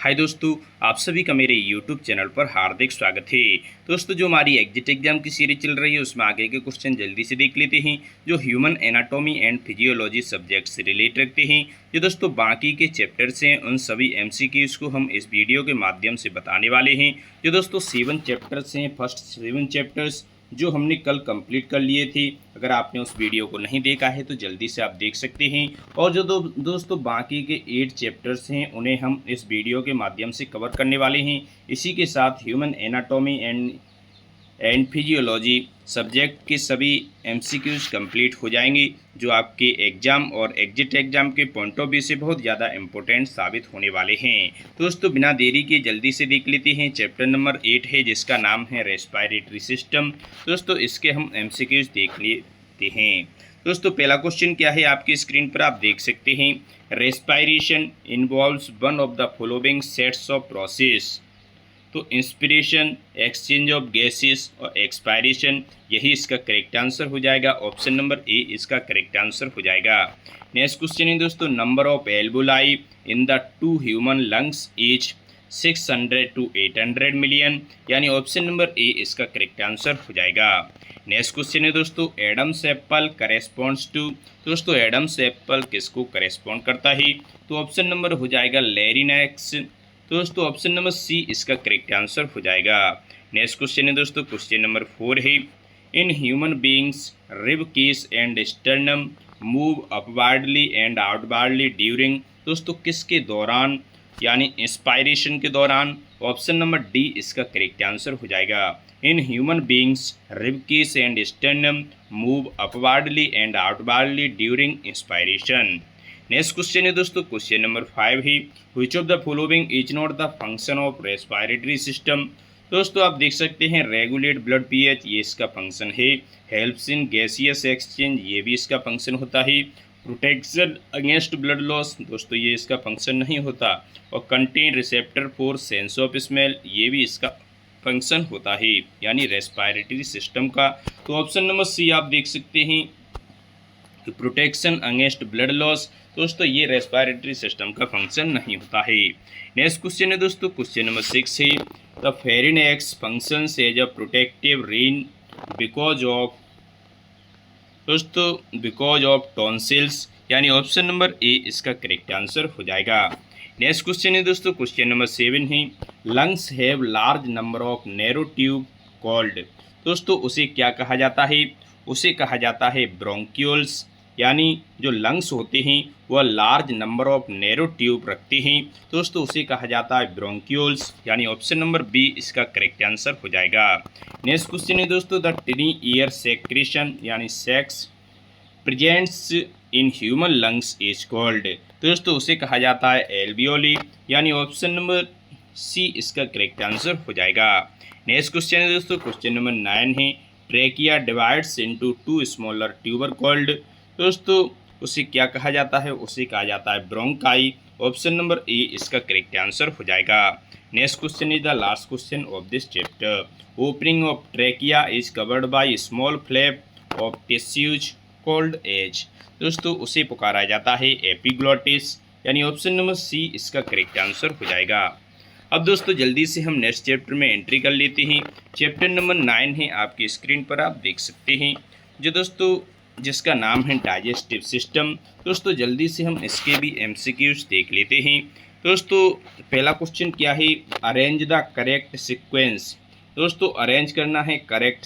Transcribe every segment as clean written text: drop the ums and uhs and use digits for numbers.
हाय दोस्तों, आप सभी का मेरे YouTube चैनल पर हार्दिक स्वागत है। दोस्तों, जो हमारी एग्जिट एग्जाम की सीरीज चल रही है उसमें आगे के क्वेश्चन जल्दी से देख लेते हैं, जो human anatomy and physiology subject से रिलेट रखते हैं। जो दोस्तों बाकी के चैप्टर्स हैं उन सभी MCQs को हम इस वीडियो के माध्यम से बताने वाले हैं। जो दोस्तों 7 चैप्टर्स हैं, फर्स्ट 7 चैप्टर्स जो हमने कल कंप्लीट कर लिए थे। अगर आपने उस वीडियो को नहीं देखा है तो जल्दी से आप देख सकते हैं। और जो दोस्तों बाकी के 8 चैप्टर्स हैं उन्हें हम इस वीडियो के माध्यम से कवर करने वाले हैं। इसी के साथ human anatomy and physiology subject के सभी MCQs कंप्लीट हो जाएंगे, जो आपके एग्ज़ाम और एग्जिट एग्ज़ाम के पॉइंट ऑफ व्यू से बहुत ज़्यादा इंपॉर्टेंट साबित होने वाले हैं। दोस्तों बिना देरी के जल्दी से देख लेते हैं। चैप्टर नंबर 8 है जिसका नाम है रेस्पिरेटरी सिस्टम। दोस्तों इसके हम MCQs देख लेते हैं। दोस्तों पहला क्वेश्चन क्या है, आपकी स्क्रीन पर आप देख सकते हैं। Respiration involves one of the following sets of process. तो इंस्पिरेशन, एक्सचेंज ऑफ गैसेस और एक्सपायरेशन, यही इसका करेक्ट आंसर हो जाएगा। ऑप्शन नंबर ए इसका करेक्ट आंसर हो जाएगा। नेक्स्ट क्वेश्चन है दोस्तों, number of alveoli in the 2 human lungs is 600 to 800 million, यानी ऑप्शन नंबर ए इसका करेक्ट आंसर हो जाएगा। नेक्स्ट क्वेश्चन है दोस्तों, एडम्स एप्पल करेस्पॉन्ड्स टू। दोस्तों एडम्स एप्पल किसको करेस्पॉन्ड करता है? तो ऑप्शन नंबर हो जाएगा लेरिनैक्स। दोस्तों ऑप्शन नंबर सी इसका करेक्ट आंसर हो जाएगा। नेक्स्ट क्वेश्चन है दोस्तों, क्वेश्चन नंबर 4 है। In human beings rib cage and sternum move upwardly and outwardly during. दोस्तों किसके दौरान, यानी इंस्पायरेशन के दौरान। ऑप्शन नंबर डी इसका करेक्ट आंसर हो जाएगा। In human beings rib cage and sternum move upwardly and outwardly during inspiration. Next question है दोस्तों, क्वेश्चन नंबर 5 है। Which of the following is not the function of respiratory system. दोस्तों आप देख सकते हैं रेगुलेट ब्लड pH, ये इसका फंक्शन है। हेल्प्स इन गैसियस एक्सचेंज, ये भी इसका फंक्शन होता है। प्रोटेक्शन अगेंस्ट ब्लड लॉस, दोस्तों ये इसका फंक्शन नहीं होता। और contain receptor for sense of smell, ये भी इसका फंक्शन होता है, यानी रेस्पिरेटरी सिस्टम का। तो ऑप्शन नंबर सी आप देख सकते हैं, प्रोटेक्शन अगेंस्ट ब्लड लॉस। दोस्तों ये रेस्पिरेटरी सिस्टम का फंक्शन नहीं होता है। नेक्स्ट क्वेश्चन है दोस्तों, क्वेश्चन नंबर 6 है। The pharynx functions as a protective ring because of. दोस्तों बिकॉज ऑफ टॉन्सिल्स, यानी ऑप्शन नंबर ए इसका करेक्ट आंसर हो जाएगा। नेक्स्ट क्वेश्चन है दोस्तों, क्वेश्चन नंबर 7 है। Lungs have large number of narrow tube called. दोस्तों उसे क्या कहा जाता है? उसे कहा जाता है ब्रोंक्यूल्स, यानी जो लंग्स होते हैं वह large number of narrow tube रखते हैं। दोस्तों उसे कहा जाता है ब्रोंक्यूल्स, यानी ऑप्शन नंबर बी इसका करेक्ट आंसर हो जाएगा। नेक्स्ट क्वेश्चन है दोस्तों, द टिनी ईयर सेक्रेशन यानी sex presents in human lungs is called. दोस्तों उसे कहा जाता है एल्वियोली, यानी ऑप्शन नंबर सी इसका करेक्ट आंसर हो जाएगा। नेक्स्ट क्वेश्चन है दोस्तों, क्वेश्चन नंबर 9 है। Trachea divides into 2 smaller tuber called. दोस्तों उसे क्या कहा जाता है? उसे कहा जाता है ब्रोंकाई। ऑप्शन नंबर ए इसका करेक्ट आंसर हो जाएगा। Next question is the last question of this chapter. Opening of trachea is covered by small flap of tissues called as. दोस्तों उसे पुकारा जाता है एपिग्लॉटिस, यानी ऑप्शन नंबर सी इसका करेक्ट आंसर हो जाएगा। अब दोस्तों जल्दी से हम नेक्स्ट चैप्टर में एंट्री कर लेते हैं। चैप्टर नंबर 9 है, आपकी स्क्रीन पर आप देख सकते हैं, जो दोस्तों जिसका नाम है डाइजेस्टिव सिस्टम। दोस्तों जल्दी से हम इसके भी MCQs देख लेते हैं। दोस्तों पहला क्वेश्चन क्या है, अरेंज द करेक्ट सीक्वेंस। दोस्तों अरेंज करना है correct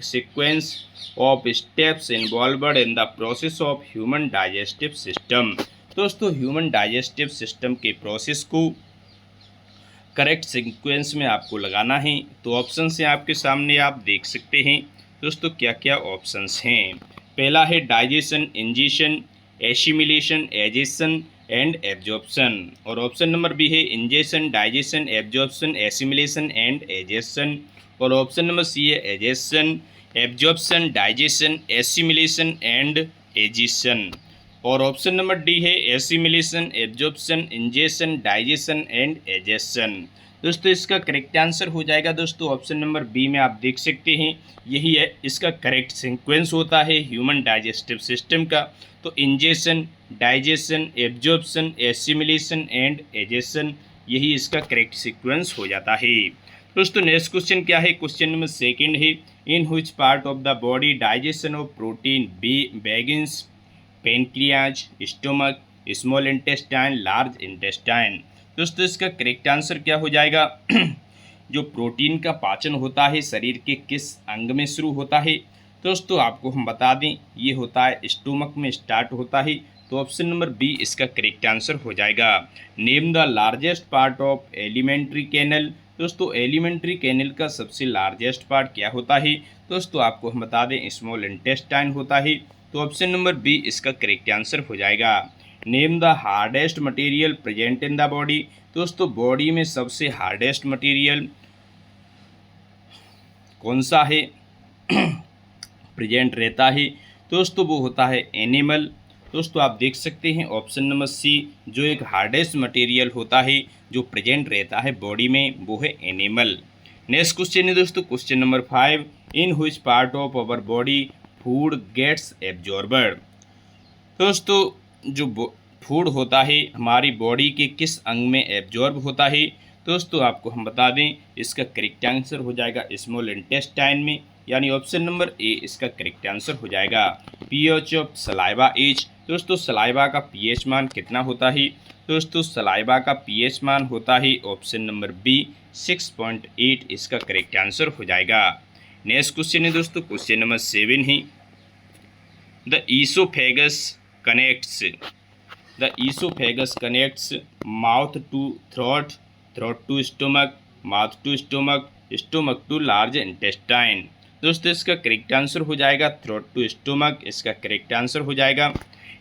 sequence of steps involved in the process of human digestive system. दोस्तों ह्यूमन डाइजेस्टिव सिस्टम के प्रोसेस को करेक्ट सीक्वेंस में आपको लगाना है। तो ऑप्शन हैं आपके सामने, आप देख सकते हैं दोस्तों क्या क्या ऑप्शंस हैं। पहला है digestion, ingestion, assimilation, egestion and absorption. और ऑप्शन नंबर बी है ingestion, digestion, absorption, assimilation and egestion. और ऑप्शन नंबर सी है egestion, absorption, digestion, assimilation and egestion. और ऑप्शन नंबर डी है assimilation, absorption, ingestion, digestion and egestion. दोस्तों इसका correct answer हो जाएगा दोस्तों ऑप्शन नंबर बी में, आप देख सकते हैं यही है इसका करेक्ट सीक्वेंस होता है ह्यूमन डाइजेस्टिव सिस्टम का। तो ingestion, digestion, absorption, assimilation and egestion, यही इसका करेक्ट सीक्वेंस हो जाता है। दोस्तों नेक्स्ट क्वेश्चन क्या है, क्वेश्चन नंबर सेकंड है, in which part of the body digestion of protein begins, pancreas, stomach, small intestine, large intestine. दोस्तों इसका करेक्ट आंसर क्या हो जाएगा जो प्रोटीन का पाचन होता है शरीर के किस अंग में शुरू होता है। दोस्तों आपको हम बता दें ये होता है स्टोमक में स्टार्ट होता है, तो ऑप्शन नंबर बी इसका करेक्ट आंसर हो जाएगा। Name the largest part of alimentary canal. दोस्तों एलिमेंट्री कैनल का सबसे लार्जेस्ट पार्ट क्या होता है। दोस्तों आपको हम बता दें स्मॉल इंटेस्टाइन होता है, तो ऑप्शन नंबर बी इसका करेक्ट आंसर हो जाएगा। Name the hardest material present in the body. दोस्तों बॉडी में सबसे हार्डेस्ट मटेरियल कौन सा है प्रेजेंट रहता है। दोस्तों वो होता है एनिमल। दोस्तों आप देख सकते हैं ऑप्शन नंबर सी जो एक हार्डेस्ट मटेरियल होता है जो प्रेजेंट रहता है बॉडी में वो है एनिमल। नेक्स्ट क्वेश्चन है दोस्तों question number 5, in which part of our body food gets absorbed. दोस्तों जो फूड होता है हमारी बॉडी के किस अंग में एब्जॉर्ब होता है। दोस्तों आपको हम बता दें इसका करेक्ट आंसर हो जाएगा स्मॉल इंटेस्टाइन में, यानी ऑप्शन नंबर ए इसका करेक्ट आंसर हो जाएगा। PH of saliva is. दोस्तों सलाइवा का पीएच मान कितना होता है। दोस्तों सलाइवा का पीएच मान होता है ऑप्शन नंबर बी 6.8 इसका करेक्ट आंसर हो जाएगा। नेक्स्ट क्वेश्चन है दोस्तों क्वेश्चन नंबर 7 है, the oesophagus connects mouth to throat, throat to stomach, mouth to stomach, stomach to large intestine. दोस्तों इसका करेक्ट आंसर हो जाएगा थ्रोट टू स्टोमक, इसका करेक्ट आंसर हो जाएगा।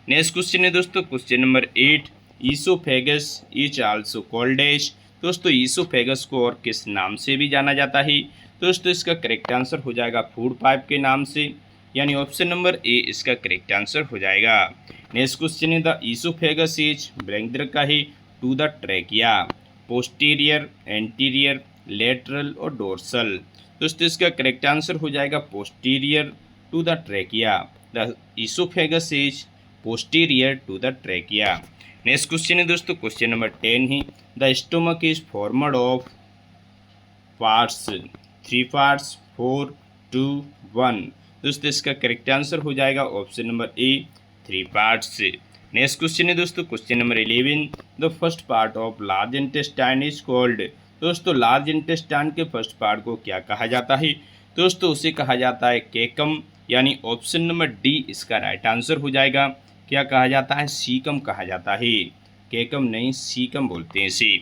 नेक्स्ट क्वेश्चन है दोस्तों question number 8, oesophagus is also called as. दोस्तों ईसोफेगस को और किस नाम से भी जाना जाता है। दोस्तों इसका करेक्ट आंसर हो जाएगा फूड पाइप के नाम से, यानी ऑप्शन नंबर ए इसका करेक्ट आंसर हो जाएगा। नेक्स्ट क्वेश्चन है द ईसोफेगस इज ब्लैंक का है to the trachea, posterior, anterior, lateral और डोर्सल। दोस्तों इसका करेक्ट आंसर हो जाएगा posterior to the trachea. The oesophagus is posterior to the trachea. Next question है दोस्तों क्वेश्चन नंबर 10 है, the stomach is formed of parts, 3 parts, 4, 2, 1। दोस्तों इसका करेक्ट आंसर हो जाएगा option number A 3 parts. Next question है दोस्तों question number 11, the first part of large intestine is called. दोस्तों लार्ज इंटेस्टाइन के फर्स्ट पार्ट को क्या कहा जाता है। दोस्तों उसे कहा जाता है केकम, यानी ऑप्शन नंबर डी इसका राइट आंसर हो जाएगा। क्या कहा जाता है, सीकम कहा जाता है, केकम नहीं सीकम बोलते हैं इसे।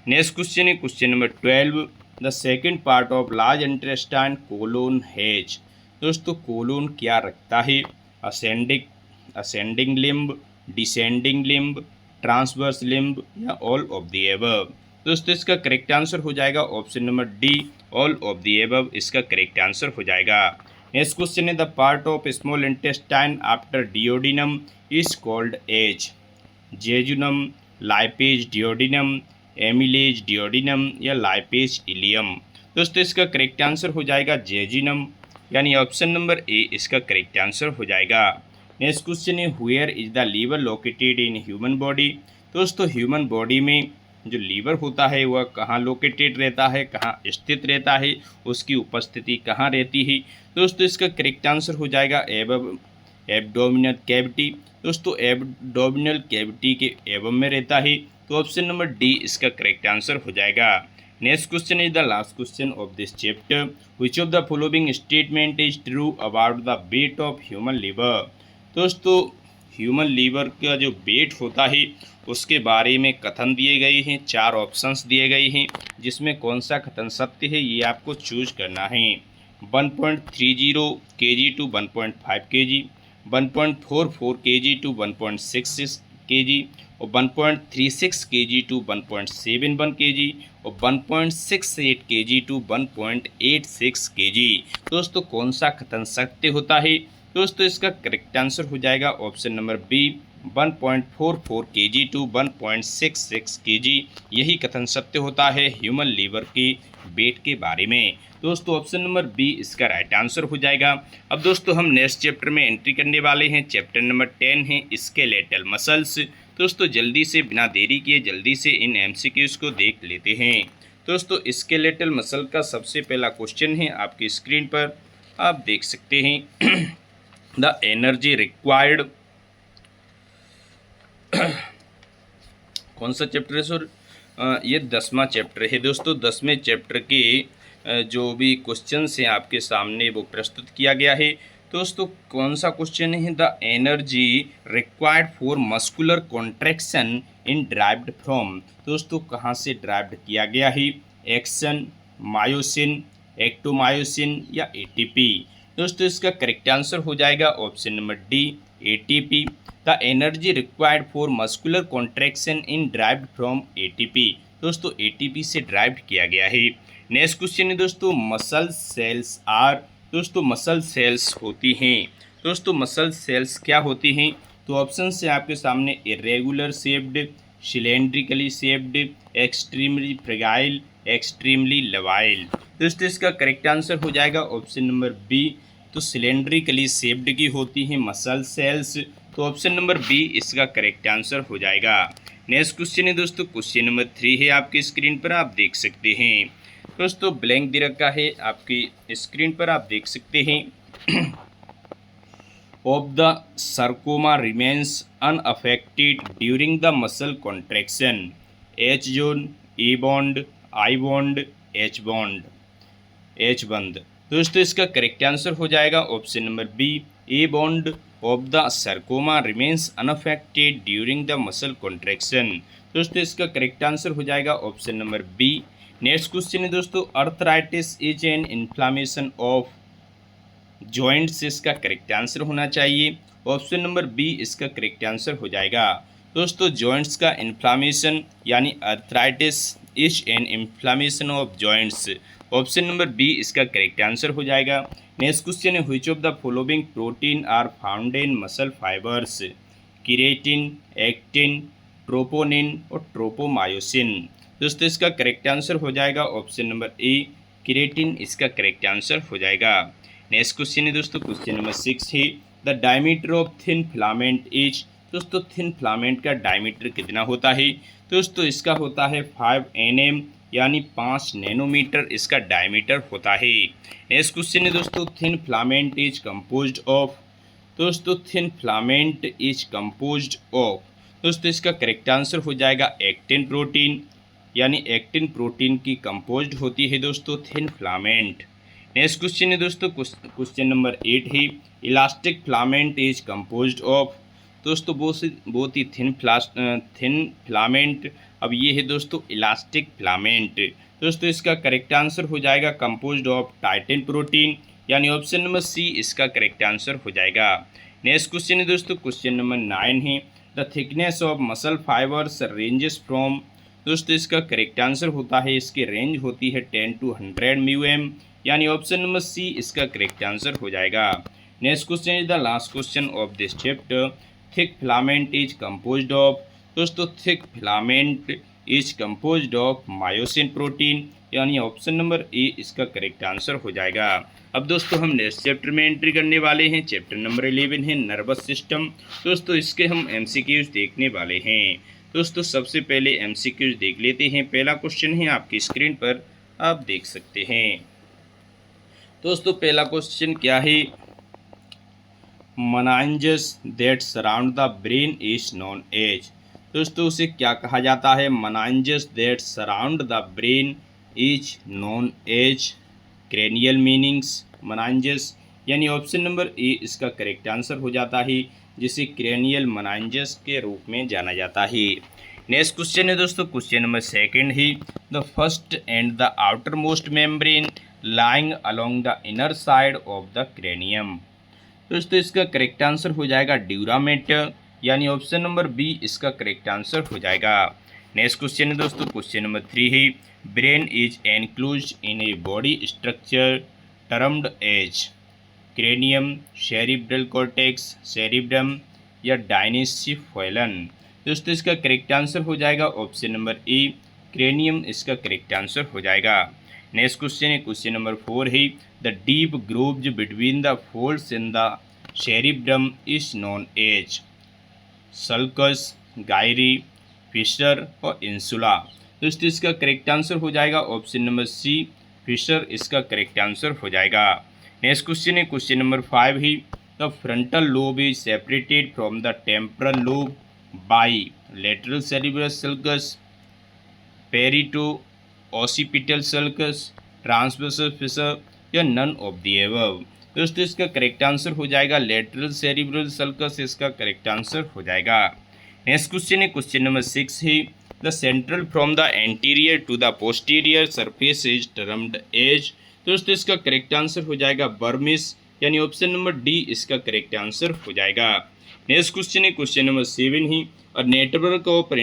नेक्स्ट क्वेश्चन है question number 12, the second part of large intestine colon has. दोस्तों कोलोन क्या रखता है, ascending limb, descending limb, transverse limb या ऑल ऑफ द एबव। दोस्तों इसका करेक्ट आंसर हो जाएगा option number D all of the above, इसका करेक्ट आंसर हो जाएगा। नेक्स्ट क्वेश्चन है the part of small intestine after duodenum is called as, jejunum, lipase duodenum, amylase duodenum या lipase ilium. दोस्तों इसका करेक्ट आंसर हो जाएगा जेजुनम, यानी ऑप्शन नंबर ए इसका करेक्ट आंसर हो जाएगा। नेक्स्ट क्वेश्चन है where is the liver located in human body. दोस्तों ह्यूमन बॉडी में जो लीवर होता है वह कहाँ लोकेटेड रहता है, कहाँ स्थित रहता है, उसकी उपस्थिति कहाँ रहती है। दोस्तों इसका करेक्ट आंसर हो जाएगा एब्डोमिनल कैविटी। दोस्तों एब्डोमिनल कैविटी के एवम में रहता है, तो ऑप्शन नंबर डी इसका करेक्ट आंसर हो जाएगा। Next question is the last question of this chapter, which of the following statement is true about the weight of human liver. दोस्तों ह्यूमन लीवर का जो वेट होता है उसके बारे में कथन दिए गए हैं, 4 ऑप्शंस दिए गए हैं, जिसमें कौन सा कथन सत्य है ये आपको चूज करना है। 1.30 kg to 1.5 kg, 1.44 kg to 1.66 kg और 1.36 kg टू 1.71 kg और 1.68 kg टू 1.86 kg। दोस्तों कौन सा कथन सत्य होता है। दोस्तों इसका करेक्ट आंसर हो जाएगा option number B 1.44 kg to 1.66 kg। यही कथन सत्य होता है ह्यूमन लीवर की वेट के बारे में। दोस्तों ऑप्शन नंबर बी इसका राइट आंसर हो जाएगा। अब दोस्तों हम नेक्स्ट चैप्टर में एंट्री करने वाले हैं। चैप्टर नंबर 10 है स्केलेटल मसल्स। दोस्तों जल्दी से बिना देरी किए जल्दी से इन एमसीक्यूज को देख लेते हैं। दोस्तों स्केलेटल मसल का सबसे पहला क्वेश्चन है आपकी स्क्रीन पर, आप देख सकते हैं। द एनर्जी रिक्वायर्ड, कौन सा चैप्टर है सर? ये 10वां चैप्टर है दोस्तों। 10वें चैप्टर के जो भी क्वेश्चंस हैं आपके सामने वो प्रस्तुत किया गया है। दोस्तों कौन सा क्वेश्चन है? The energy required for muscular contraction in derived from. दोस्तों कहाँ से ड्राइव्ड किया गया है? एक्शन, मायोसिन, एक्टोमायोसिन या एटीपी। दोस्तों इसका करेक्ट आंसर हो जाएगा option number D, ATP. The energy required for muscular contraction in derived from ATP. दोस्तों एटीपी से ड्राइव्ड किया गया है। नेक्स्ट क्वेश्चन है दोस्तों, मसल सेल्स आर। दोस्तों मसल सेल्स होती हैं। दोस्तों मसल सेल्स क्या होती हैं? तो ऑप्शन से आपके सामने irregular shaped, cylindrically shaped, extremely fragile, extremely लवाइल। दोस्तों इसका करेक्ट आंसर हो जाएगा ऑप्शन नंबर बी। तो सिलेंड्रिकली शेप्ड की होती हैं मसल सेल्स, तो ऑप्शन नंबर बी इसका करेक्ट आंसर हो जाएगा। नेक्स्ट क्वेश्चन है दोस्तों, क्वेश्चन नंबर 3 है आपकी स्क्रीन पर, आप देख सकते हैं। दोस्तों ब्लैंक दे रखा है आपकी स्क्रीन पर, आप देख सकते हैं। Of the sarcoma remains unaffected during the muscle contraction, H zone, E bond, I bond, H bond, H बंद। दोस्तों इसका करेक्ट आंसर हो जाएगा option number B, a bond of the sarcoma remains unaffected during the muscle contraction। दोस्तों इसका correct answer हो जाएगा option number B. Next question है दोस्तों, arthritis is an inflammation of joints. इसका करेक्ट आंसर होना चाहिए ऑप्शन नंबर बी, इसका करेक्ट आंसर हो जाएगा। दोस्तों जॉइंट्स का इन्फ्लामेशन यानी arthritis is an inflammation of joints, option number B इसका करेक्ट आंसर हो जाएगा। नेक्स्ट क्वेश्चन है, which of the following protein are found in muscle fibres? Keratin, actin, troponin और ट्रोपोमायोसिन। दोस्तों इसका करेक्ट आंसर हो जाएगा ऑप्शन नंबर ए, keratin इसका करेक्ट आंसर हो जाएगा। नेक्स्ट क्वेश्चन है दोस्तों, क्वेश्चन नंबर 6 है, the diameter of thin filament is. दोस्तों थिन फिलामेंट का डायमीटर कितना होता है? दोस्तों इसका होता है 5 nm यानी 5 नैनोमीटर इसका डायमीटर होता है। नेक्स्ट क्वेश्चन है दोस्तों, thin filament is composed of. दोस्तों thin filament is composed of. दोस्तों इसका करेक्ट आंसर हो जाएगा एक्टिन प्रोटीन, यानी एक्टिन प्रोटीन की कंपोज्ड होती है दोस्तों थिन फिलामेंट। नेक्स्ट क्वेश्चन है दोस्तों, क्वेश्चन नंबर 8 है, elastic filament is composed of. दोस्तों बहुत ही थिन फिलामेंट, अब ये है दोस्तों इलास्टिक फिलामेंट। दोस्तों इसका करेक्ट आंसर हो जाएगा कंपोज्ड ऑफ टाइटिन प्रोटीन, यानी ऑप्शन नंबर सी इसका करेक्ट आंसर हो जाएगा। नेक्स्ट क्वेश्चन है दोस्तों, क्वेश्चन नंबर 9 है, the thickness of muscle fibres ranges from. दोस्तों इसका करेक्ट आंसर होता है, इसकी रेंज होती है 10 to 100 μm, यानी ऑप्शन नंबर सी इसका करेक्ट आंसर हो जाएगा। Next question is the last question of this chapter, thick filament is composed of. दोस्तों thick filament is composed of myosin protein, यानी ऑप्शन नंबर ए इसका correct answer हो जाएगा। अब दोस्तों हम नेक्स्ट चैप्टर में एंट्री करने वाले हैं, चैप्टर नंबर 11 है नर्वस सिस्टम। दोस्तों इसके हम एमसीक्यूज देखने वाले हैं। दोस्तों सबसे पहले एमसीक्यूज देख लेते हैं। पहला क्वेश्चन है आपकी स्क्रीन पर, आप देख सकते हैं। दोस्तों पहला क्वेश्चन क्या है? meninges that surround the brain is known as। दोस्तों उसे क्या कहा जाता है? meninges that surround the brain is known as cranial meninges meninges, यानी ऑप्शन नंबर ए इसका करेक्ट आंसर हो जाता है, जिसे cranial meninges के रूप में जाना जाता है। नेक्स्ट क्वेश्चन है दोस्तों, क्वेश्चन नंबर 2 है, the first and the outer most membrane lying along the inner side of the cranium. दोस्तों इसका करेक्ट आंसर हो जाएगा ड्यूरामेट, यानी ऑप्शन नंबर बी इसका करेक्ट आंसर हो जाएगा। नेक्स्ट क्वेश्चन है दोस्तों, क्वेश्चन नंबर 3 है, brain is enclosed in a body structure termed as cranium, cerebral cortex, cerebrum या डायनेसिफेलन। दोस्तों इसका करेक्ट आंसर हो जाएगा ऑप्शन नंबर ए, क्रेनियम इसका करेक्ट आंसर हो जाएगा। नेक्स्ट क्वेश्चन है क्वेश्चन नंबर 4 है, the deep grooves between the folds in the cerebrum is known as sulcus, gyri, fissure और इंसुला। दोस्तों इसका करेक्ट आंसर हो जाएगा ऑप्शन नंबर सी, फिशर इसका करेक्ट आंसर हो जाएगा। नेक्स्ट क्वेश्चन है क्वेश्चन नंबर 5 ही, the frontal lobe is separated from the temporal lobe by lateral cerebral sulcus, parieto occipital sulcus, transversal fissure या नन ऑफ द एबव। दोस्तों इसका correct answer हो जाएगा लेटरल सेरिब्रल सल्कस इसका correct answer हो जाएगा। Next question है question number 6 है, the central from the anterior to the posterior surface is termed as. दोस्तों इसका करेक्ट आंसर हो जाएगा बर्मिस, यानी ऑप्शन नंबर डी इसका करेक्ट आंसर हो जाएगा। नेक्स्ट क्वेश्चन है क्वेश्चन नंबर 7 ही, a network of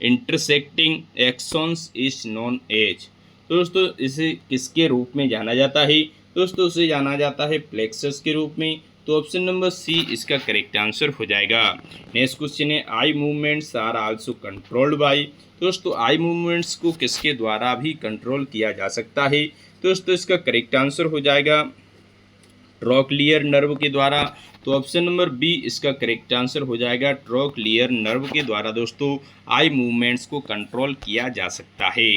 intersecting axons is known as. दोस्तों इसे किसके रूप में जाना जाता है? दोस्तों उसे जाना जाता है प्लेक्सस के रूप में, तो ऑप्शन नंबर सी इसका करेक्ट आंसर हो जाएगा। नेक्स्ट क्वेश्चन है, eye movements are also controlled by. दोस्तों आई मूवमेंट्स को किसके द्वारा भी कंट्रोल किया जा सकता है? दोस्तों इसका करेक्ट आंसर हो जाएगा ट्रोक्लियर नर्व के द्वारा, तो ऑप्शन नंबर बी इसका करेक्ट आंसर हो जाएगा। ट्रोक्लियर नर्व के द्वारा दोस्तों आई मूवमेंट्स को कंट्रोल किया जा सकता है।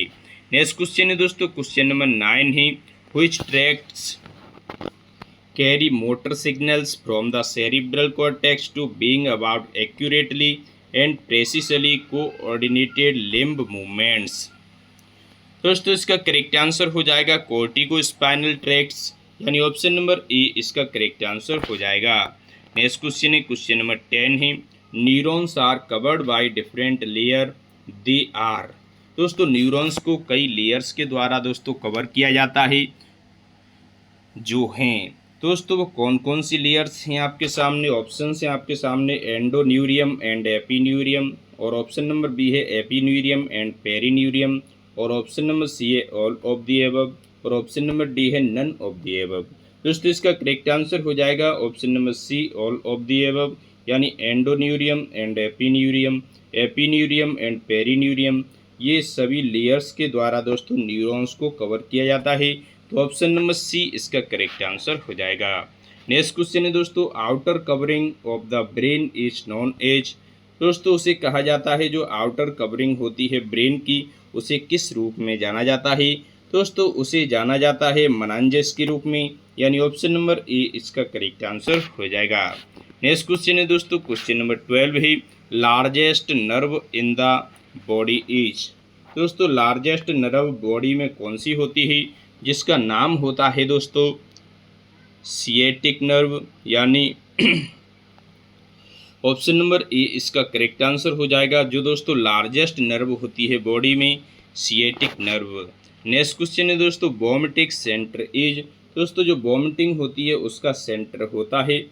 नेक्स्ट क्वेश्चन है दोस्तों क्वेश्चन नंबर 9 है, which tracts carry motor signals from the cerebral cortex to bring about accurately and precisely coordinated limb movements। दोस्तों इसका करेक्ट आंसर हो जाएगा कोर्टिको स्पाइनल ट्रैक्ट्स, यानी ऑप्शन नंबर ए इसका करेक्ट आंसर हो जाएगा। नेक्स्ट क्वेश्चन है क्वेश्चन नंबर 10 है, neurons are covered by different layer they are. दोस्तों न्यूरॉन्स को कई लेयर्स के द्वारा दोस्तों कवर किया जाता है जो हैं, दोस्तों वो कौन कौन सी लेयर्स हैं आपके सामने? ऑप्शन हैं आपके सामने एंडोन्यूरियम एंड एपीन्यूरियम, और ऑप्शन नंबर बी है एपीन्यूरियम एंड पेरीन्यूरियम, और ऑप्शन नंबर सी है ऑल ऑफ द एबव, और ऑप्शन नंबर डी है नन ऑफ द एबव। दोस्तों इसका करेक्ट आंसर हो जाएगा option number C all of the above, यानी endoneurium and epineurium, epineurium and perineurium, ये सभी लेयर्स के द्वारा दोस्तों न्यूरॉन्स को कवर किया जाता है, तो ऑप्शन नंबर सी इसका करेक्ट आंसर हो जाएगा। नेक्स्ट क्वेश्चन है दोस्तों, outer covering of the brain is known as. दोस्तों उसे कहा जाता है जो आउटर कवरिंग होती है ब्रेन की, उसे किस रूप में जाना जाता है? दोस्तों उसे जाना जाता है मेनिंजेस के रूप में, यानी ऑप्शन नंबर ए इसका करेक्ट आंसर हो जाएगा। नेक्स्ट क्वेश्चन है दोस्तों क्वेश्चन नंबर 12 है, largest nerve in the body is. दोस्तों लार्जेस्ट नर्व बॉडी में कौन सी होती है, जिसका नाम होता है दोस्तों सिएटिक नर्व, यानी ऑप्शन नंबर ए इसका करेक्ट आंसर हो जाएगा। जो दोस्तों लार्जेस्ट नर्व होती है बॉडी में, सिएटिक नर्व। नेक्स्ट क्वेश्चन है दोस्तों, वोमिटिंग सेंटर इज। दोस्तों जो वोमिटिंग होती है उसका सेंटर होता है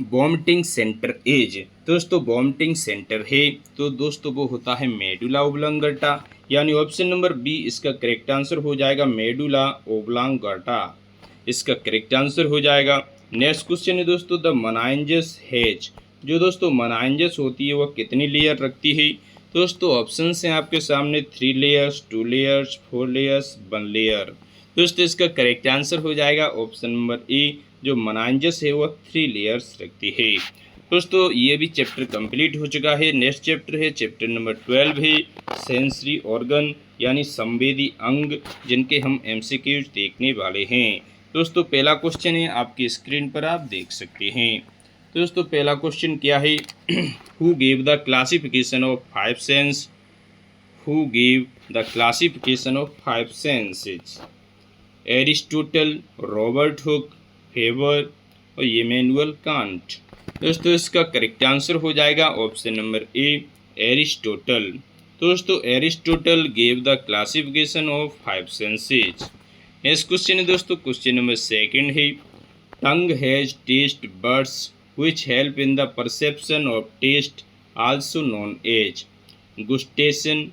वोमिटिंग सेंटर एज। दोस्तों वोमिटिंग सेंटर है तो दोस्तों वो होता है मेडुला ओब्लांगेटा, यानी ऑप्शन नंबर बी इसका करेक्ट आंसर हो जाएगा मेडुला ओब्लांगेटा, इसका करेक्ट आंसर हो जाएगा। नेक्स्ट क्वेश्चन है दोस्तों, द मेनिंजेस हैज। जो दोस्तों मेनिंजेस होती है वह कितनी लेयर रखती है? दोस्तों ऑप्शन हैं आपके सामने 3 लेयर्स, 2 लेयर्स, 4 लेयर्स, 1 लेयर। दोस्तों इसका करेक्ट आंसर हो जाएगा ऑप्शन नंबर ए, जो मेनिंजेस है वह 3 लेयर्स रखती है। दोस्तों ये भी चैप्टर कंप्लीट हो चुका है। नेक्स्ट चैप्टर है चैप्टर नंबर 12 है सेंसरी ऑर्गन, यानी संवेदी अंग, जिनके हम एमसीक्यूज देखने वाले हैं। दोस्तों पहला क्वेश्चन है आपकी स्क्रीन पर आप देख सकते हैं। दोस्तों पहला क्वेश्चन क्या है, who gave the classification of 5 sense? Who gave the classification of 5 senses? Aristotle, Robert Hooke, Faber और इमैनुअल कांट। दोस्तों इसका करेक्ट आंसर हो जाएगा ऑप्शन नंबर ए, एरिस्टोटल। दोस्तों Aristotle gave the classification of 5 senses. Next question है दोस्तों question number 2 है, tongue has taste buds which help in the perception of taste also known as gustation,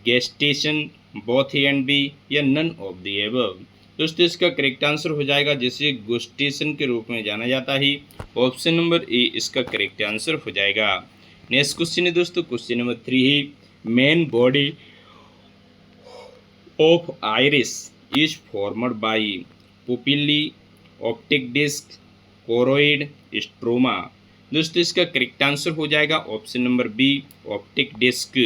gestation, both A and B या none of the above. दोस्तों इसका correct answer हो जाएगा जिसे गुस्टेशन के रूप में जाना जाता है, ऑप्शन नंबर ए इसका करेक्ट आंसर हो जाएगा। नेक्स्ट क्वेश्चन है दोस्तों क्वेश्चन नंबर 3 है, main body of iris is formed by pupillae, optic disc, choroid, stroma. दोस्तों इसका करेक्ट आंसर हो जाएगा option number B, optic disc.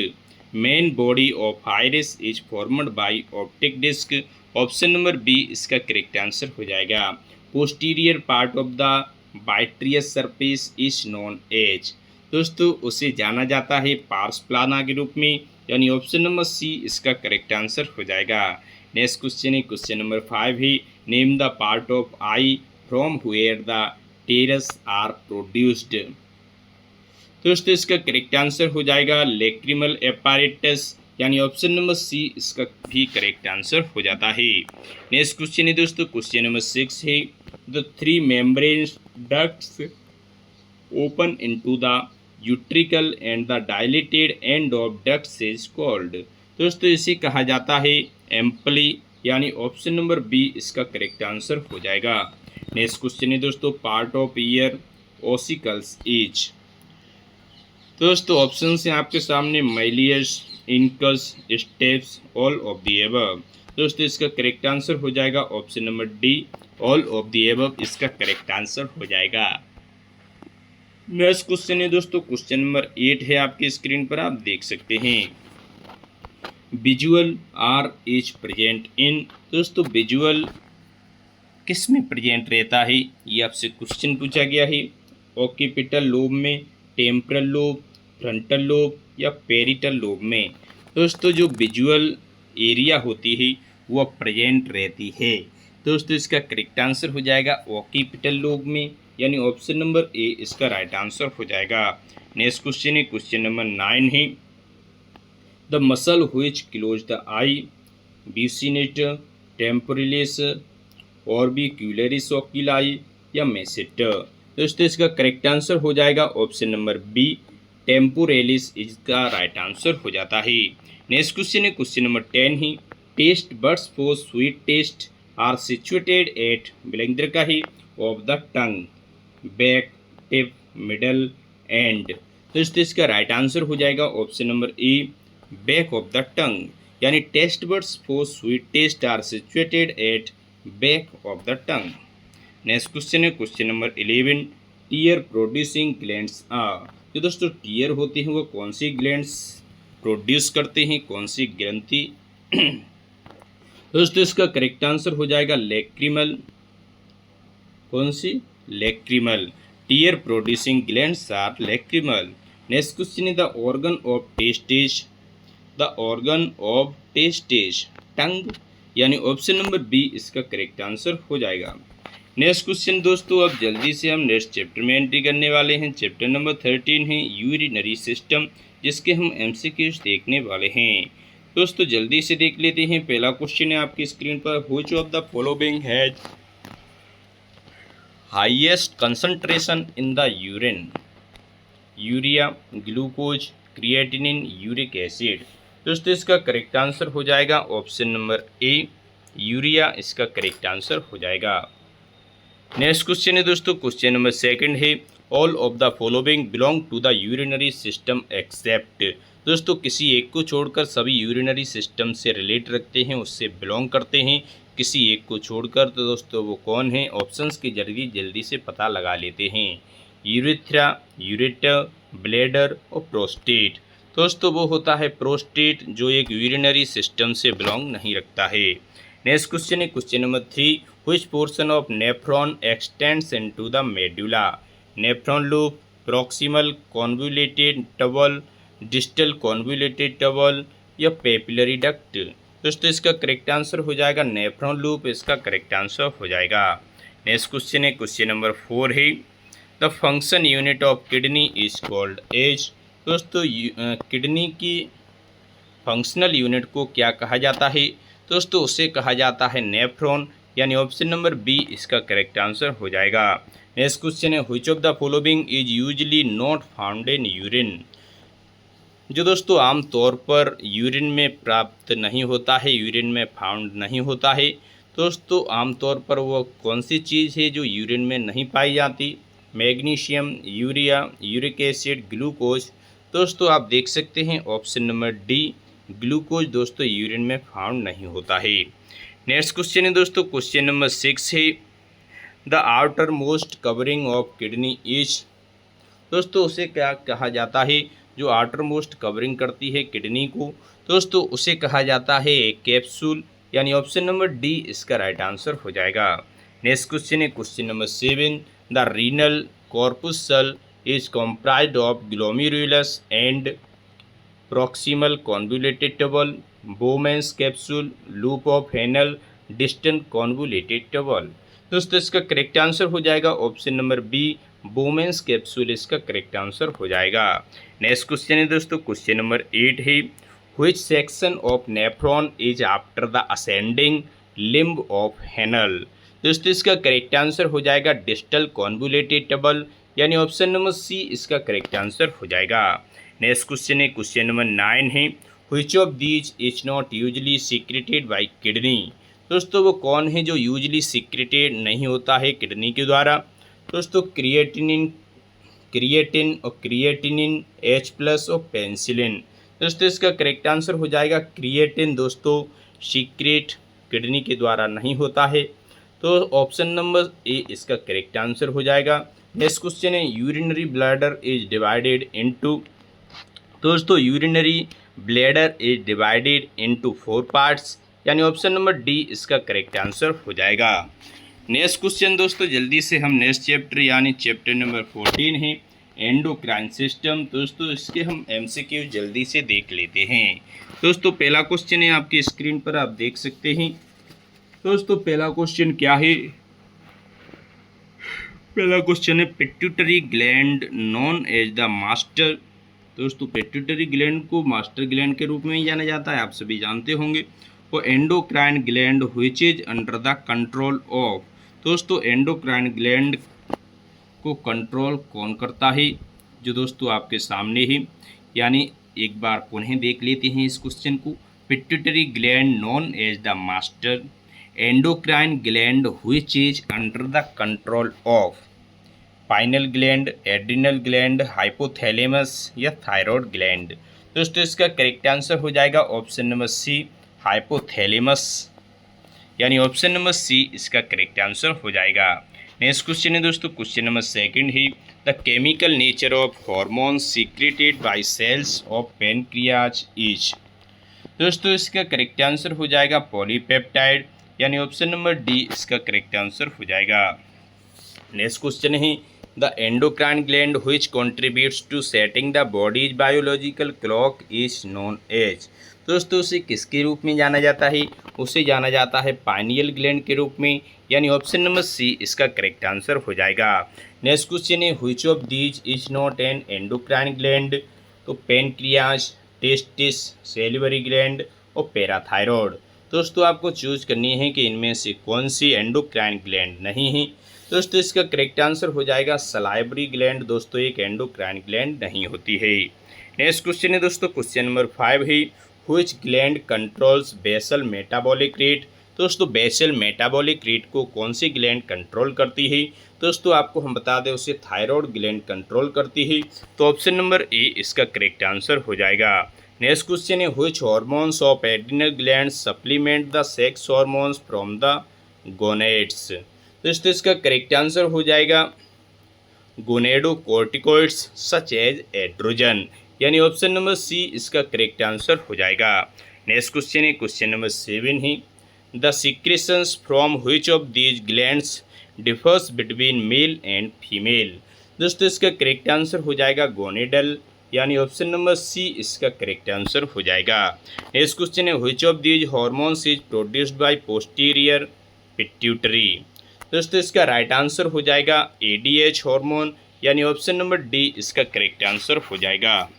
Main body of iris is formed by optic disc. Option number B इसका correct answer हो जाएगा। Posterior part of the vitreous surface is known as. दोस्तों उसे जाना जाता है पार्स प्लाना के रूप में, यानी ऑप्शन नंबर सी इसका करेक्ट आंसर हो जाएगा। नेक्स्ट क्वेश्चन है क्वेश्चन नंबर 5 है, name the part of eye from where the tears are produced. दोस्तों इसका करेक्ट आंसर हो जाएगा लेक्रिमल एपारेटस, यानी ऑप्शन नंबर सी इसका भी करेक्ट आंसर हो जाता है। नेक्स्ट क्वेश्चन है दोस्तों क्वेश्चन नंबर 6 है, the 3 membrane ducts open into the utricle and the dilated end of ducts is called. दोस्तों इसे कहा जाता है एम्पली, यानी ऑप्शन नंबर बी इसका करेक्ट आंसर हो जाएगा। नेक्स्ट क्वेश्चन है दोस्तों, part of year ossicles is. दोस्तों ऑप्शन हैं आपके सामने, malleus, incus, steps, all of the above. दोस्तों इसका करेक्ट आंसर हो जाएगा option number D, all of the above इसका करेक्ट आंसर हो जाएगा। नेक्स्ट क्वेश्चन है दोस्तों क्वेश्चन नंबर 8 है आपकी स्क्रीन पर, आप देख सकते हैं। Visual are is present in. दोस्तों विजुअल किस में प्रेजेंट रहता है, ये आपसे क्वेश्चन पूछा गया है। ऑक्यूपिटल लोब में, टेम्परल लोब, फ्रंटल लोब या पेरिटल लोब में। दोस्तों जो विजुअल एरिया होती है वह प्रेजेंट रहती है। दोस्तों इसका करेक्ट आंसर हो जाएगा ऑक्यूपिटल लोब में, यानी ऑप्शन नंबर ए इसका राइट आंसर हो जाएगा। नेक्स्ट क्वेश्चन है क्वेश्चन नंबर 9 है, the muscle which close the eye, buccinator, temporalis, orbicularis oculi या मेसेटर। दोस्तों इसका करेक्ट आंसर हो जाएगा ऑप्शन नंबर बी, टेम्पोरेलिस इसका राइट आंसर हो जाता है। नेक्स्ट क्वेश्चन है क्वेश्चन नंबर 10 ही, taste buds for sweet taste are situated at बिलंद्रकाही of the tongue, back, tip, middle and. दोस्तों इसका राइट आंसर हो जाएगा option number A, back of the tongue, यानी taste buds for sweet taste are situated at back of the tongue. Next question है question number 11, tear producing glands are. जो दोस्तों tier होते हैं वो कौन सी ग्लैंड्स प्रोड्यूस करते हैं, कौन सी ग्रंथि। दोस्तों इसका करेक्ट आंसर हो जाएगा लैक्रिमल। कौन सी? Lacrimal. Tear producing glands are lacrimal. Next question है, the organ of taste is. The organ of taste is tongue, यानी ऑप्शन नंबर बी इसका करेक्ट आंसर हो जाएगा। नेक्स्ट क्वेश्चन दोस्तों, अब जल्दी से हम नेक्स्ट चैप्टर में एंट्री करने वाले हैं। चैप्टर नंबर 13 है यूरिनरी सिस्टम, जिसके हम एमसीक्यूज देखने वाले हैं। दोस्तों जल्दी से देख लेते हैं। पहला क्वेश्चन है आपकी स्क्रीन पर, which of the following has highest concentration in the urine? Urea, glucose, creatinine, uric acid. दोस्तों इसका करेक्ट आंसर हो जाएगा ऑप्शन नंबर ए, यूरिया इसका करेक्ट आंसर हो जाएगा। नेक्स्ट क्वेश्चन है दोस्तों क्वेश्चन नंबर 2 है, all of the following belong to the urinary system except. दोस्तों किसी एक को छोड़कर सभी यूरिनरी सिस्टम से रिलेट रखते हैं, उससे बिलोंग करते हैं। किसी एक को छोड़कर तो दोस्तों वो कौन है, ऑप्शंस के जरिए जल्दी से पता लगा लेते हैं। यूरेथ्रा, यूरेटर, ब्लैडर और प्रोस्टेट। दोस्तों वो होता है प्रोस्टेट, जो एक यूरिनरी सिस्टम से बिलोंग नहीं रखता है। नेक्स्ट क्वेश्चन है question number 3, which portion of nephron extends into the medulla? Nephron loop, proximal convoluted tunnel, distal convoluted tunnel या पेपिलरी डक्ट। दोस्तों इसका करेक्ट आंसर हो जाएगा नेफ्रॉन लूप, इसका करेक्ट आंसर हो जाएगा। नेक्स्ट क्वेश्चन है क्वेश्चन नंबर 4 है, the function unit of kidney is called as. दोस्तों किडनी की फंक्शनल यूनिट को क्या कहा जाता है? दोस्तों उसे कहा जाता है नेफ्रॉन, यानी ऑप्शन नंबर बी इसका करेक्ट आंसर हो जाएगा। नेक्स्ट क्वेश्चन है, which of the following is usually not found in urine? जो दोस्तों आमतौर पर यूरिन में प्राप्त नहीं होता है, यूरिन में फाउंड नहीं होता है। दोस्तों आमतौर पर वो कौन सी चीज़ है जो यूरिन में नहीं पाई जाती? Magnesium, urea, uric acid, glucose. दोस्तों आप देख सकते हैं ऑप्शन नंबर डी, ग्लूकोज दोस्तों यूरिन में फाउंड नहीं होता है। नेक्स्ट क्वेश्चन है दोस्तों क्वेश्चन नंबर 6 है, the outer most covering of kidney is. दोस्तों उसे क्या कहा जाता है, जो आउटर मोस्ट कवरिंग करती है किडनी को, दोस्तों उसे कहा जाता है कैप्सूल, यानी ऑप्शन नंबर डी इसका राइट आंसर हो जाएगा। नेक्स्ट क्वेश्चन है question number 7, the renal corpuscle is comprised of glomerulus and proximal convoluted tubules, Bowman's capsule, loop of Henle, distant convoluted tubule। दोस्तों इसका करेक्ट आंसर हो जाएगा option number B, Bowman's capsule इसका correct answer हो जाएगा। Next question है दोस्तों question number 8 है, which section of nephron is after the ascending limb of Henle. दोस्तों इसका करेक्ट आंसर हो जाएगा डिस्टल कॉन्वुलेटेड टबल, यानी ऑप्शन नंबर सी इसका करेक्ट आंसर हो जाएगा। नेक्स्ट क्वेश्चन है क्वेश्चन नंबर 9 है, which of these is not usually secreted by kidney. दोस्तों वो कौन है जो यूजली सीक्रेटेड नहीं होता है किडनी के द्वारा। दोस्तों क्रिएटिन और क्रिएटिनिन, H+ और पेंसिलिन। दोस्तों इसका करेक्ट आंसर हो जाएगा क्रिएटिन, दोस्तों सीक्रेट किडनी के द्वारा नहीं होता है, तो ऑप्शन नंबर ए इसका करेक्ट आंसर हो जाएगा। नेक्स्ट क्वेश्चन है, urinary bladder is divided into. दोस्तों urinary bladder is divided into 4 parts, यानी ऑप्शन नंबर डी इसका करेक्ट आंसर हो जाएगा। नेक्स्ट क्वेश्चन दोस्तों जल्दी से हम नेक्स्ट चैप्टर यानी चैप्टर नंबर 14 है एंडोक्राइन सिस्टम। दोस्तों इसके हम MCQ जल्दी से देख लेते हैं। दोस्तों पहला क्वेश्चन है आपकी स्क्रीन पर, आप देख सकते हैं। दोस्तों पहला क्वेश्चन क्या है, पहला क्वेश्चन है pituitary gland known as the master. दोस्तों पिट्यूटरी ग्लैंड को मास्टर ग्लैंड के रूप में ही जाना जाता है, आप सभी जानते होंगे। और endocrine gland which is under the control of. दोस्तों एंडोक्राइन ग्लैंड को कंट्रोल कौन करता है, जो दोस्तों आपके सामने ही, यानी एक बार पुनः देख लेते हैं इस क्वेश्चन को। Pituitary gland known as the master, endocrine gland which is under the control of pineal gland, adrenal gland, hypothalamus या थायराइड ग्लैंड। दोस्तों इसका करेक्ट आंसर हो जाएगा ऑप्शन नंबर सी, हाइपोथैलेमस, यानी ऑप्शन नंबर सी इसका correct answer हो जाएगा। Next question है दोस्तों क्वेश्चन नंबर 2 है, the chemical nature of hormones secreted by cells of pancreas is. दोस्तों इसका करेक्ट आंसर हो जाएगा पॉलीपेप्टाइड, यानी ऑप्शन नंबर डी इसका करेक्ट आंसर हो जाएगा। नेक्स्ट क्वेश्चन है, the endocrine gland which contributes to setting the body's biological clock is known as. दोस्तों उसे किसके रूप में जाना जाता है, उसे जाना जाता है पाइनियल ग्लैंड के रूप में, यानी ऑप्शन नंबर सी इसका करेक्ट आंसर हो जाएगा। नेक्स्ट क्वेश्चन है, which of these is not an endocrine gland. तो पेनक्रियाज, टेस्टिस, सेलिवरी ग्लैंड और पैराथायरॉयड। दोस्तों आपको चूज करनी है कि इनमें से कौन सी एंडोक्राइन ग्लैंड नहीं है। दोस्तों इसका करेक्ट आंसर हो जाएगा सलाइवरी ग्लैंड, दोस्तों एक एंडोक्राइन ग्लैंड नहीं होती है। नेक्स्ट क्वेश्चन है दोस्तों क्वेश्चन नंबर 5 है, which gland controls basal metabolic rate. दोस्तों बेसल मेटाबॉलिक रेट को कौन सी ग्लैंड कंट्रोल करती है। दोस्तों आपको हम बता दें उसे थायराइड ग्लैंड कंट्रोल करती है, तो ऑप्शन नंबर ए इसका करेक्ट आंसर हो जाएगा। नेक्स्ट क्वेश्चन है, which hormones of adrenal gland supplement the sex hormones from the gonads. दोस्तों इसका करेक्ट आंसर हो जाएगा गोनेडोकोर्टिकोइड्स सच एज एड्रोजन, यानी ऑप्शन नंबर सी इसका करेक्ट आंसर हो जाएगा। नेक्स्ट क्वेश्चन है क्वेश्चन नंबर 7 है, the secretions from which of these glands differs between male and female. दोस्तों इसका करेक्ट आंसर हो जाएगा गोनेडल, यानी ऑप्शन नंबर सी इसका करेक्ट आंसर हो जाएगा। नेक्स्ट क्वेश्चन है, which of these hormones is produced by posterior pituitary. दोस्तों इसका राइट आंसर हो जाएगा ADH हार्मोन, यानी ऑप्शन नंबर डी इसका करेक्ट आंसर हो जाएगा।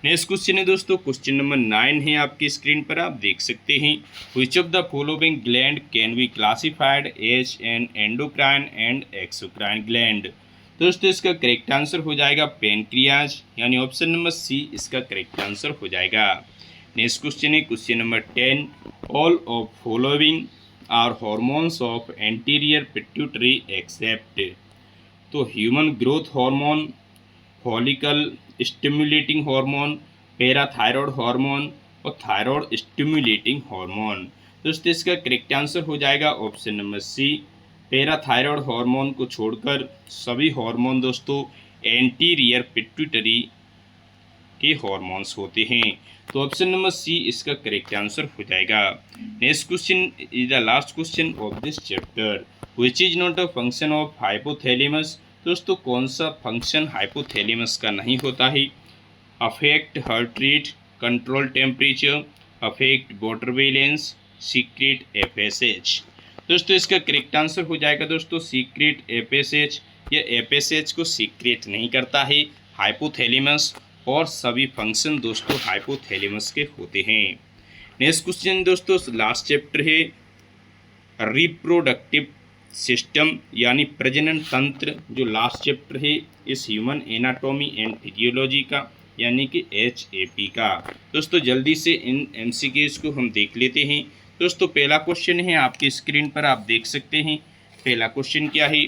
नेक्स्ट क्वेश्चन है दोस्तों क्वेश्चन नंबर 9 है आपकी स्क्रीन पर, आप देख सकते हैं। Which of the following gland can be classified as an endocrine and exocrine gland. दोस्तों इसका करेक्ट आंसर हो जाएगा पेनक्रियाज, यानी ऑप्शन नंबर सी इसका करेक्ट आंसर हो जाएगा। नेक्स्ट क्वेश्चन है question number 10, all of following are hormones of anterior pituitary except. तो human growth hormone, follicle stimulating hormone, parathyroid hormone और थायरॉयड स्टिमुलेटिंग हार्मोन। दोस्तों इसका करेक्ट आंसर हो जाएगा option number C, parathyroid hormone को छोड़कर सभी हार्मोन दोस्तों एंटीरियर पिट्यूटरी के हॉर्मोन्स होते हैं। तो ऑप्शन नंबर सी इसका करेक्ट आंसर हो जाएगा। Next question is the last question of this chapter, which is not a function of hypothalamus. दोस्तों कौन सा फंक्शन हाइपोथैलेमस का नहीं होता है? Affect heart rate, control temperature, affect water balance, secret FSH. दोस्तों इसका करेक्ट आंसर हो जाएगा दोस्तों सीक्रेट एफएसएच। यह एफएसएच को सीक्रेट नहीं करता है हाइपोथैलेमस, और सभी फंक्शन दोस्तों हाइपोथैलेमस के होते हैं। नेक्स्ट क्वेश्चन दोस्तों लास्ट चैप्टर है रिप्रोडक्टिव सिस्टम यानी प्रजनन तंत्र, जो लास्ट चैप्टर है इस ह्यूमन एनाटॉमी एंड फिजियोलॉजी का यानी कि HAP का। दोस्तों जल्दी से इन MCQs को हम देख लेते हैं। दोस्तों पहला क्वेश्चन है आपकी स्क्रीन पर आप देख सकते हैं। पहला क्वेश्चन क्या है?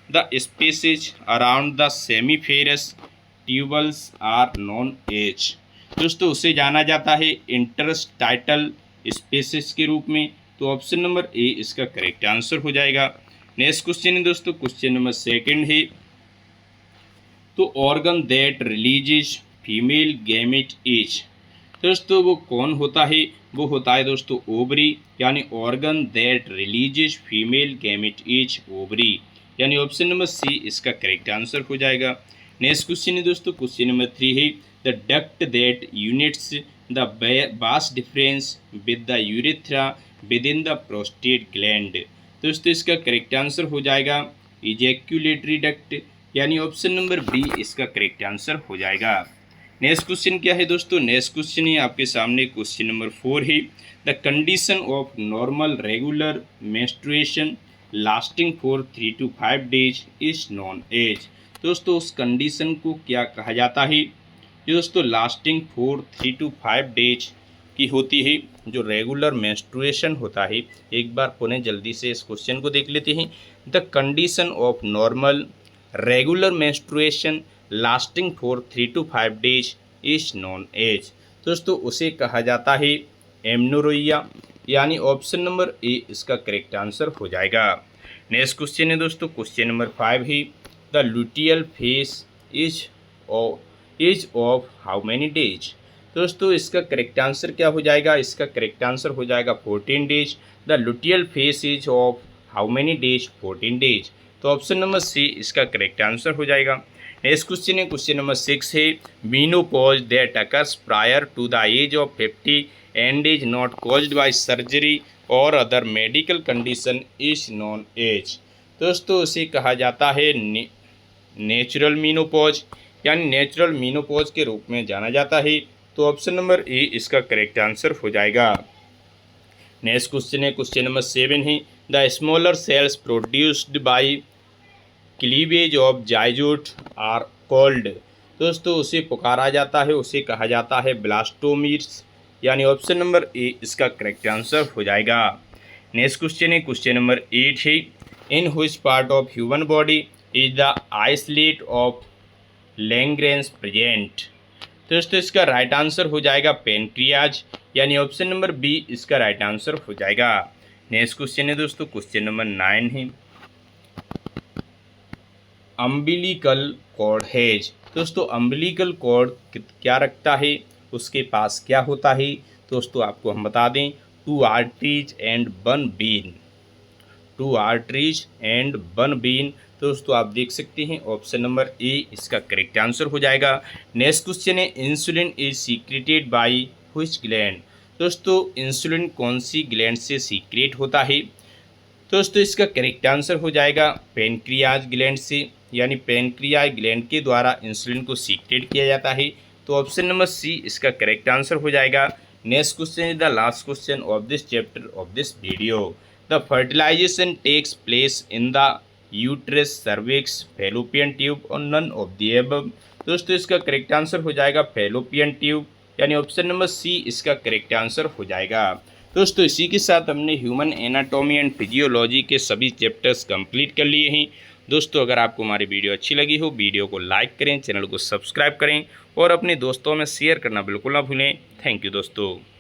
The spaces around the seminiferous tubules are known as. दोस्तों उसे जाना जाता है इंटरस्टाइटल स्पेसेस के रूप में। तो ऑप्शन नंबर ए इसका करेक्ट आंसर हो जाएगा। नेक्स्ट क्वेश्चन है दोस्तों क्वेश्चन नंबर सेकंड है, तो organ that releases female gamete is. दोस्तों वो कौन होता है? वो होता है दोस्तों ओवरी, यानी organ that releases female gamete is ovary, यानी ऑप्शन नंबर सी इसका करेक्ट आंसर हो जाएगा। नेक्स्ट क्वेश्चन है दोस्तों क्वेश्चन नंबर 3 है, the duct that unites the vas deferens with the urethra within the prostate gland. दोस्तों इसका correct answer हो जाएगा इजैक्यूलेटरी डक्ट, यानी ऑप्शन नंबर बी इसका करेक्ट आंसर हो जाएगा। नेक्स्ट क्वेश्चन क्या है दोस्तों? नेक्स्ट क्वेश्चन है आपके सामने क्वेश्चन नंबर 4 है, the condition of normal regular menstruation lasting for 3 to 5 days is known as. दोस्तों उस कंडीशन को क्या कहा जाता है? जो दोस्तों लास्टिंग फॉर 3 to 5 days की होती है, जो रेगुलर मेंस्ट्रुएशन होता है। एक बार पुनः जल्दी से इस क्वेश्चन को देख लेते हैं। The condition of normal regular menstruation lasting for 3 to 5 days is known as. दोस्तों उसे कहा जाता है एमनोरोइया, यानी ऑप्शन नंबर ए इसका करेक्ट आंसर हो जाएगा। नेक्स्ट क्वेश्चन है दोस्तों क्वेश्चन नंबर 5 है, the luteal phase is of how many days. दोस्तों इसका करेक्ट आंसर क्या हो जाएगा? इसका करेक्ट आंसर हो जाएगा 14 days। The luteal phase is of how many days? 14 days। तो ऑप्शन नंबर सी इसका करेक्ट आंसर हो जाएगा। नेक्स्ट क्वेश्चन है क्वेश्चन नंबर 6 है, menopause that occurs prior to the age of 50 and is not caused by surgery और other medical condition is known as. दोस्तों उसे कहा जाता है नेचुरल मेनोपॉज, यानी नेचुरल मेनोपॉज के रूप में जाना जाता है। तो ऑप्शन नंबर ए इसका करेक्ट आंसर हो जाएगा। नेक्स्ट क्वेश्चन है क्वेश्चन नंबर 7 है, the smaller cells produced by cleavage of zygote are called. दोस्तों उसे पुकारा जाता है, उसे कहा जाता है ब्लास्टोमीर्स, यानी ऑप्शन नंबर ए इसका करेक्ट आंसर हो जाएगा। नेक्स्ट क्वेश्चन है क्वेश्चन नंबर 8 है, in which part of human body is the islet of Langerhans present. दोस्तों इसका राइट आंसर हो जाएगा पेनक्रियाज, यानी ऑप्शन नंबर बी इसका राइट आंसर हो जाएगा। नेक्स्ट क्वेश्चन है दोस्तों क्वेश्चन नंबर 9 है, अम्बिलिकल कॉर्ड हैज। दोस्तों अम्बिलिकल कॉर्ड क्या रखता है? उसके पास क्या होता है? दोस्तों आपको हम बता दें, 2 arteries and 1 vein। 2 arteries and 1 vein। दोस्तों आप देख सकते हैं ऑप्शन नंबर ए इसका करेक्ट आंसर हो जाएगा। नेक्स्ट क्वेश्चन है, insulin is secreted by which gland. दोस्तों इंसुलिन कौन सी ग्लैंड से सीक्रेट होता है? दोस्तों इसका करेक्ट आंसर हो जाएगा पेनक्रियाज ग्लैंड से, यानी पेनक्रियाज ग्लैंड के द्वारा इंसुलिन को सीक्रेट किया जाता है। तो ऑप्शन नंबर सी इसका करेक्ट आंसर हो जाएगा। Next question is the last question of this chapter of this video, the fertilization takes place in the uterus, cervix, fallopian tube और नन ऑफ द अबव। दोस्तों इसका correct answer हो जाएगा fallopian tube, यानी option number C इसका correct answer हो जाएगा। दोस्तों इसी के साथ हमने ह्यूमन एनाटॉमी एंड फिजियोलॉजी के सभी चैप्टर्स कंप्लीट कर लिए हैं। दोस्तों अगर आपको हमारी वीडियो अच्छी लगी हो, वीडियो को लाइक करें, चैनल को सब्सक्राइब करें और अपने दोस्तों में शेयर करना बिल्कुल ना भूलें। थैंक यू दोस्तों।